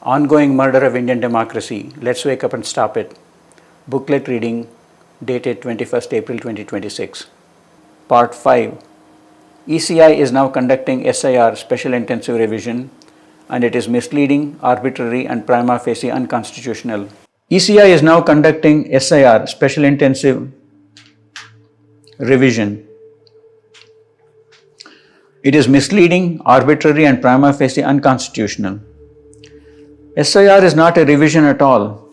Ongoing murder of Indian democracy. Let's wake up and stop it. Booklet reading dated 21st April 2026. Part 5. ECI is now conducting SIR Special Intensive Revision and it is misleading, arbitrary and prima facie unconstitutional. ECI is now conducting SIR Special Intensive Revision. It is misleading, arbitrary and prima facie unconstitutional. SIR is not a revision at all.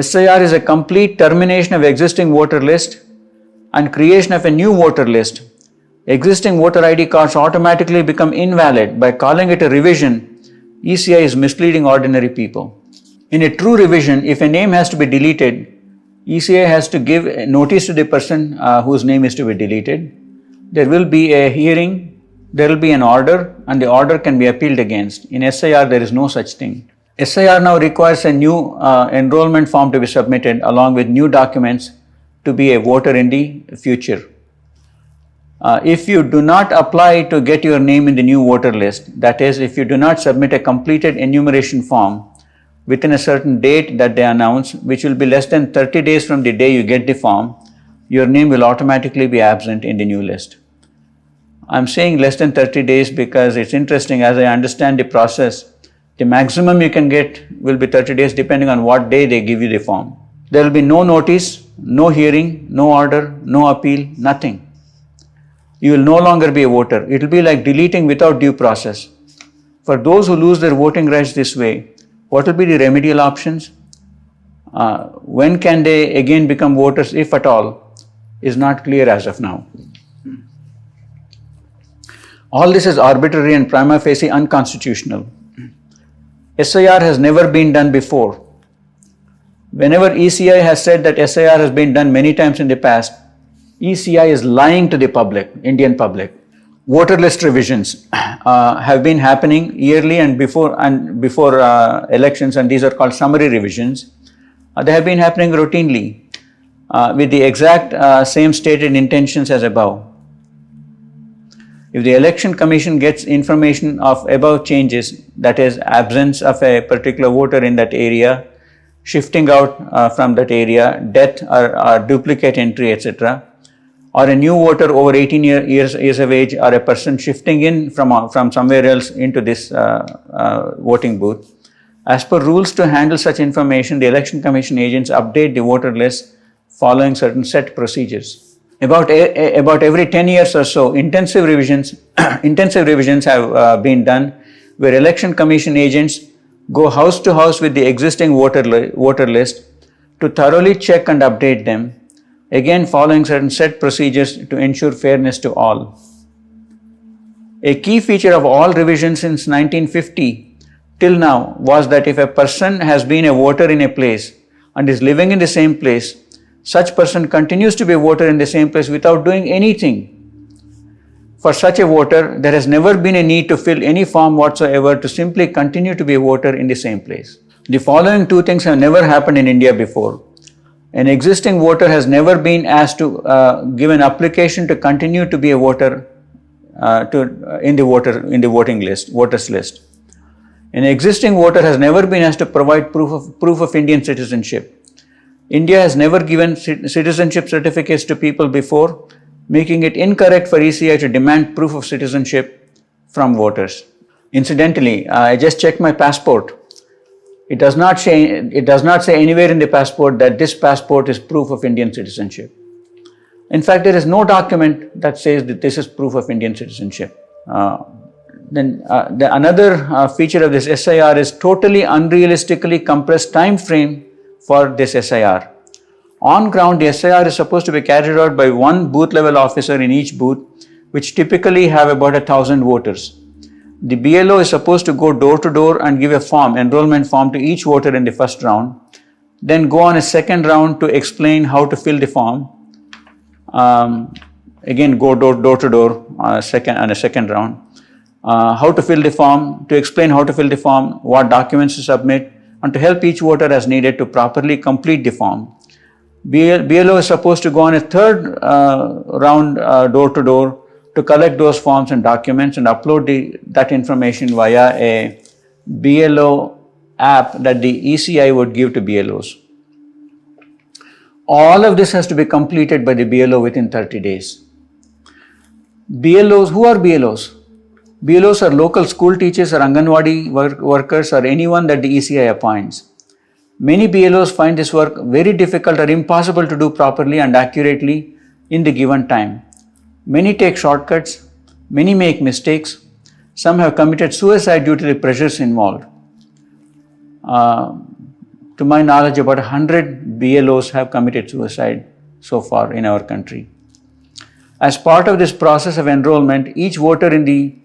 SIR is a complete termination of existing voter list and creation of a new voter list. Existing voter ID cards automatically become invalid. By calling it a revision, ECI is misleading ordinary people. In a true revision, if a name has to be deleted, ECI has to give a notice to the person whose name is to be deleted. There will be a hearing. There will be an order and the order can be appealed against. In SIR, there is no such thing. SIR now requires a new enrollment form to be submitted along with new documents to be a voter in the future. If you do not apply to get your name in the new voter list, that is, if you do not submit a completed enumeration form within a certain date that they announce, which will be less than 30 days from the day you get the form, your name will automatically be absent in the new list. I'm saying less than 30 days because it's interesting. As I understand the process, the maximum you can get will be 30 days depending on what day they give you the form. There will be no notice, no hearing, no order, no appeal, nothing. You will no longer be a voter. It will be like deleting without due process. For those who lose their voting rights this way, what will be the remedial options? When can they again become voters, if at all, is not clear as of now. All this is arbitrary and prima facie unconstitutional. SIR has never been done before. Whenever ECI has said that SIR has been done many times in the past, ECI is lying to the public, Indian public. Voter list revisions have been happening yearly and before elections, and these are called summary revisions. They have been happening routinely with the exact same stated intentions as above. If the election commission gets information of above changes, that is absence of a particular voter in that area, shifting out from that area, death or duplicate entry, etc., or a new voter over 18 years of age, or a person shifting in from somewhere else into this voting booth, as per rules to handle such information, the election commission agents update the voter list following certain set procedures. About every 10 years or so, intensive revisions have been done, where election commission agents go house to house with the existing voter list to thoroughly check and update them, again following certain set procedures to ensure fairness to all. A key feature of all revisions since 1950 till now was that if a person has been a voter in a place and is living in the same place, such person continues to be a voter in the same place without doing anything. For such a voter, there has never been a need to fill any form whatsoever to simply continue to be a voter in the same place. The following two things have never happened in India before. An existing voter has never been asked to give an application to continue to be a voter in the voters list. An existing voter has never been asked to provide proof of Indian citizenship. India has never given citizenship certificates to people before, making it incorrect for ECI to demand proof of citizenship from voters. Incidentally, I just checked my passport. It does not say anywhere in the passport that this passport is proof of Indian citizenship. In fact, there is no document that says that this is proof of Indian citizenship. Another feature of this SIR is totally unrealistically compressed time frame for this SIR. On ground, the SIR is supposed to be carried out by one booth level officer in each booth, which typically have about 1,000 voters. The BLO is supposed to go door to door and give a enrollment form to each voter in the first round, then go on a second round to explain how to fill the form. Again, go door to door on a second round. How to fill the form, to explain how to fill the form, what documents to submit, and to help each voter as needed to properly complete the form. BLO is supposed to go on a third round door to door to collect those forms and documents and upload that information via a BLO app that the ECI would give to BLOs. All of this has to be completed by the BLO within 30 days. BLOs, who are BLOs? BLOs are local school teachers or Anganwadi workers or anyone that the ECI appoints. Many BLOs find this work very difficult or impossible to do properly and accurately in the given time. Many take shortcuts, many make mistakes, some have committed suicide due to the pressures involved. To my knowledge, about 100 BLOs have committed suicide so far in our country. As part of this process of enrollment, each voter in the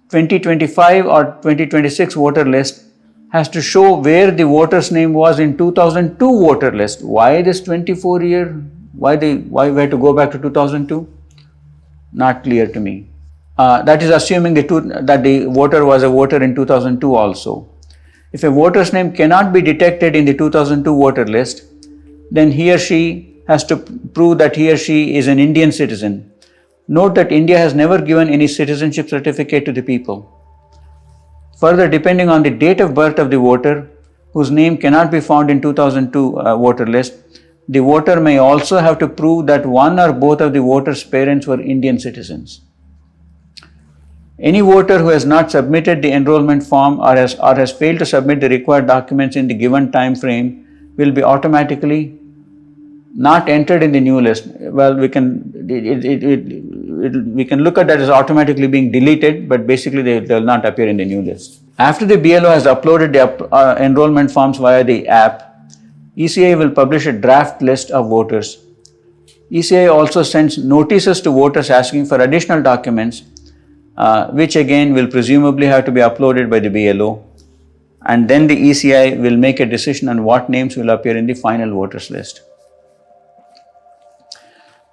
2025 or 2026 voter list has to show where the voter's name was in 2002 voter list. Why this 24-year? Why we had to go back to 2002? Not clear to me. That is assuming that the voter was a voter in 2002 also. If a voter's name cannot be detected in the 2002 voter list, then he or she has to prove that he or she is an Indian citizen. Note that India has never given any citizenship certificate to the people. Further, depending on the date of birth of the voter, whose name cannot be found in 2002 voter list, the voter may also have to prove that one or both of the voter's parents were Indian citizens. Any voter who has not submitted the enrollment form or has failed to submit the required documents in the given time frame will be automatically not entered in the new list. Well, we can look at that as automatically being deleted, but basically they will not appear in the new list. After the BLO has uploaded the enrollment forms via the app, ECI will publish a draft list of voters. ECI also sends notices to voters asking for additional documents, which again will presumably have to be uploaded by the BLO, and then the ECI will make a decision on what names will appear in the final voters list.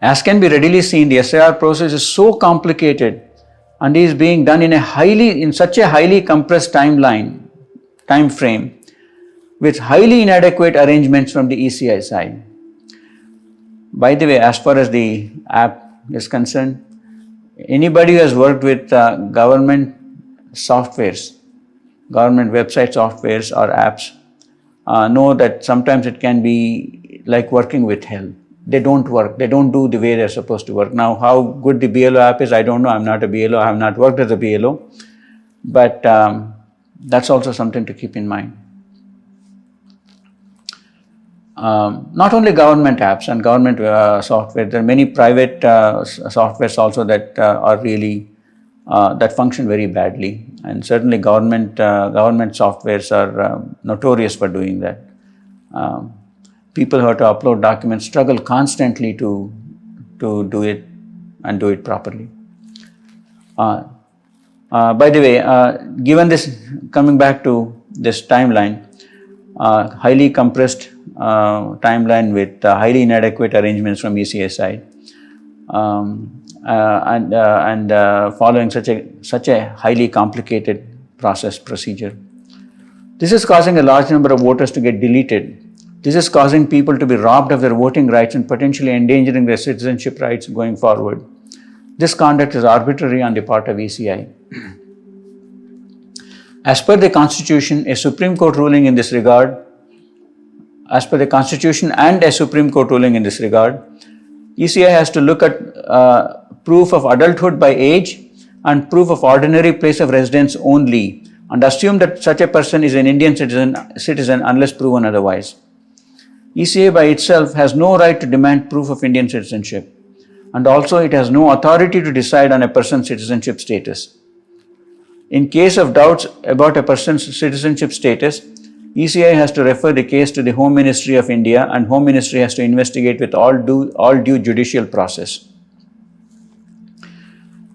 As can be readily seen, the SIR process is so complicated and is being done in such a highly compressed time frame with highly inadequate arrangements from the ECI side. By the way, as far as the app is concerned, anybody who has worked with government softwares, government website softwares or apps know that sometimes it can be like working with hell. They don't work. They don't do the way they're supposed to work. Now, how good the BLO app is, I don't know. I'm not a BLO. I have not worked as a BLO. But that's also something to keep in mind. Not only government apps and government software, there are many private softwares also that are really, that function very badly. And certainly government softwares are notorious for doing that. People who have to upload documents struggle constantly to do it and do it properly. By the way, given this, coming back to this timeline, highly compressed timeline with highly inadequate arrangements from ECI side, and following such a highly complicated procedure. This is causing a large number of voters to get deleted. This is causing people to be robbed of their voting rights and potentially endangering their citizenship rights going forward. This conduct is arbitrary on the part of ECI. As per the Constitution, a Supreme Court ruling in this regard, as per the Constitution and a Supreme Court ruling in this regard, ECI has to look at proof of adulthood by age and proof of ordinary place of residence only, and assume that such a person is an Indian citizen unless proven otherwise. ECI by itself has no right to demand proof of Indian citizenship, and also it has no authority to decide on a person's citizenship status. In case of doubts about a person's citizenship status, ECI has to refer the case to the Home Ministry of India, and Home Ministry has to investigate with all due judicial process.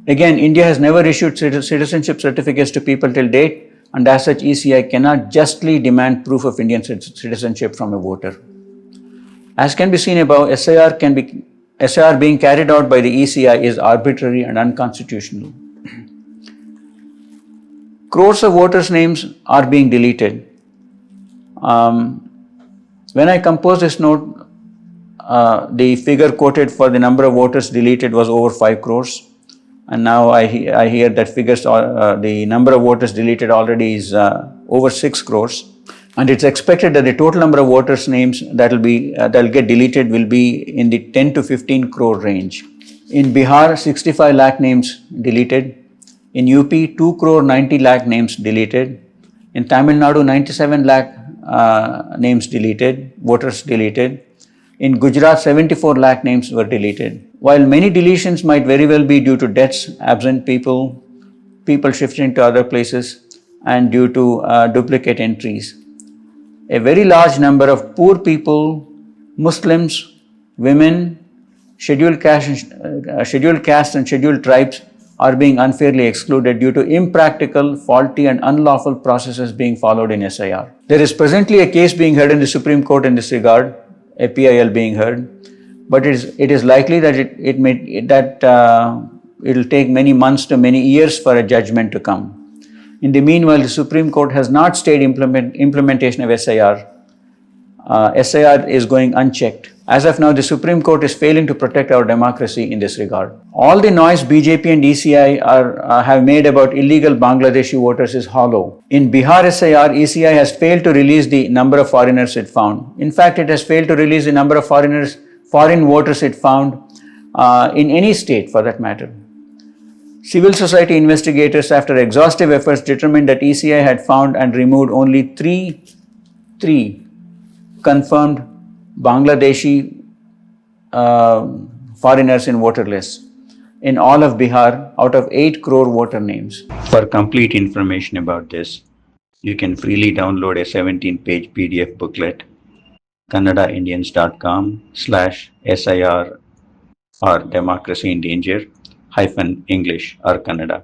Again, India has never issued citizenship certificates to people till date, and as such ECI cannot justly demand proof of Indian citizenship from a voter. As can be seen above, SIR being carried out by the ECI is arbitrary and unconstitutional. Crores of voters' names are being deleted. When I composed this note, the figure quoted for the number of voters deleted was over 5 crores. And now I hear that the number of voters deleted already is over 6 crores. And it's expected that the total number of voters' names that will get deleted will be in the 10 to 15 crore range. In Bihar, 65 lakh names deleted. In UP, 2 crore 90 lakh names deleted. In Tamil Nadu, 97 lakh names deleted, voters deleted. In Gujarat, 74 lakh names were deleted. While many deletions might very well be due to deaths, absent people shifting to other places, and due to duplicate entries, a very large number of poor people, Muslims, women, scheduled caste and scheduled tribes are being unfairly excluded due to impractical, faulty and unlawful processes being followed in SIR. There is presently a case being heard in the Supreme Court in this regard, a PIL being heard, but it is likely that it will take many months to many years for a judgment to come. In the meanwhile, the Supreme Court has not stayed implementation of SIR. SIR is going unchecked. As of now, the Supreme Court is failing to protect our democracy in this regard. All the noise BJP and ECI have made about illegal Bangladeshi voters is hollow. In Bihar SIR, ECI has failed to release the number of foreigners it found. In fact, it has failed to release the number of foreign voters it found in any state for that matter. Civil society investigators, after exhaustive efforts, determined that ECI had found and removed only three confirmed Bangladeshi foreigners in voter lists in all of Bihar out of 8 crore voter names. For complete information about this, you can freely download a 17-page PDF booklet, kannadaindians.com/SIR or democracy in danger -English or Kannada.